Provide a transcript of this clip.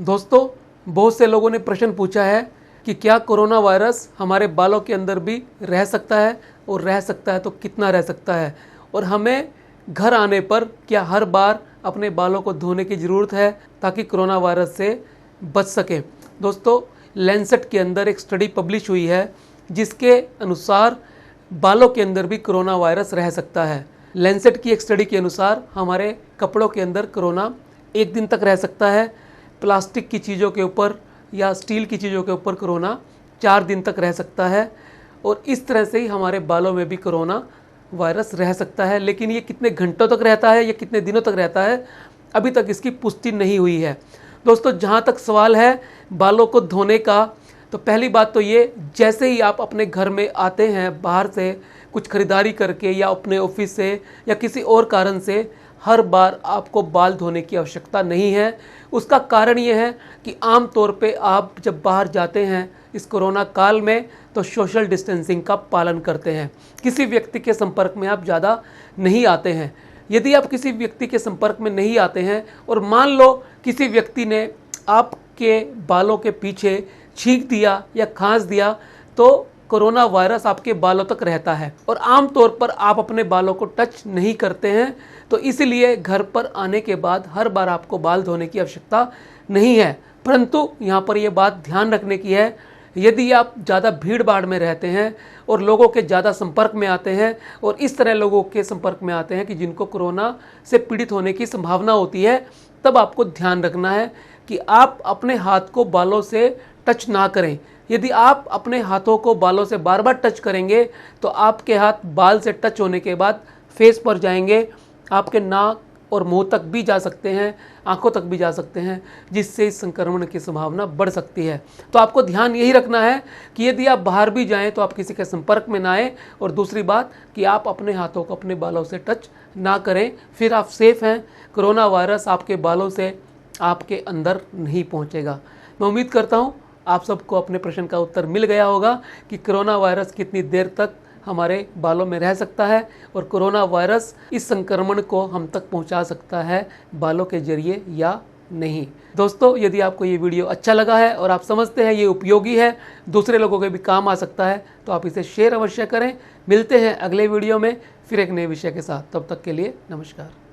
दोस्तों, बहुत से लोगों ने प्रश्न पूछा है कि क्या कोरोना वायरस हमारे बालों के अंदर भी रह सकता है, और रह सकता है तो कितना रह सकता है, और हमें घर आने पर क्या हर बार अपने बालों को धोने की ज़रूरत है ताकि कोरोना वायरस से बच सके। दोस्तों, लैंसेट के अंदर एक स्टडी पब्लिश हुई है जिसके अनुसार बालों के अंदर भी कोरोना वायरस रह सकता है। लैंसेट की एक स्टडी के अनुसार हमारे कपड़ों के अंदर कोरोना 1 दिन तक रह सकता है, प्लास्टिक की चीज़ों के ऊपर या स्टील की चीज़ों के ऊपर कोरोना 4 दिन तक रह सकता है, और इस तरह से ही हमारे बालों में भी कोरोना वायरस रह सकता है। लेकिन ये कितने घंटों तक रहता है या कितने दिनों तक रहता है, अभी तक इसकी पुष्टि नहीं हुई है। दोस्तों, जहाँ तक सवाल है बालों को धोने का, तो पहली बात तो ये, जैसे ही आप अपने घर में आते हैं बाहर से कुछ खरीदारी करके या अपने ऑफिस से या किसी और कारण से, हर बार आपको बाल धोने की आवश्यकता नहीं है। उसका कारण ये है कि आम तौर पे आप जब बाहर जाते हैं इस कोरोना काल में तो सोशल डिस्टेंसिंग का पालन करते हैं, किसी व्यक्ति के संपर्क में आप ज़्यादा नहीं आते हैं। यदि आप किसी व्यक्ति के संपर्क में नहीं आते हैं और मान लो किसी व्यक्ति ने आपके बालों के पीछे छींक दिया या खांस दिया, तो कोरोना वायरस आपके बालों तक रहता है, और आमतौर पर आप अपने बालों को टच नहीं करते हैं, तो इसलिए घर पर आने के बाद हर बार आपको बाल धोने की आवश्यकता नहीं है। परंतु यहाँ पर यह बात ध्यान रखने की है, यदि आप ज़्यादा भीड़ भाड़ में रहते हैं और लोगों के ज़्यादा संपर्क में आते हैं, और इस तरह लोगों के संपर्क में आते हैं कि जिनको कोरोना से पीड़ित होने की संभावना होती है, तब आपको ध्यान रखना है कि आप अपने हाथ को बालों से टच ना करें। यदि आप अपने हाथों को बालों से बार बार टच करेंगे तो आपके हाथ बाल से टच होने के बाद फेस पर जाएंगे, आपके नाक और मुंह तक भी जा सकते हैं, आंखों तक भी जा सकते हैं, जिससे इस संक्रमण की संभावना बढ़ सकती है। तो आपको ध्यान यही रखना है कि यदि आप बाहर भी जाएं तो आप किसी के संपर्क में ना आए, और दूसरी बात कि आप अपने हाथों को अपने बालों से टच ना करें, फिर आप सेफ हैं। कोरोना वायरस आपके बालों से आपके अंदर नहीं पहुँचेगा। मैं उम्मीद करता हूँ आप सबको अपने प्रश्न का उत्तर मिल गया होगा कि कोरोना वायरस कितनी देर तक हमारे बालों में रह सकता है, और कोरोना वायरस इस संक्रमण को हम तक पहुंचा सकता है बालों के जरिए या नहीं। दोस्तों, यदि आपको ये वीडियो अच्छा लगा है और आप समझते हैं ये उपयोगी है, दूसरे लोगों के भी काम आ सकता है, तो आप इसे शेयर अवश्य करें। मिलते हैं अगले वीडियो में फिर एक नए विषय के साथ। तब तक के लिए नमस्कार।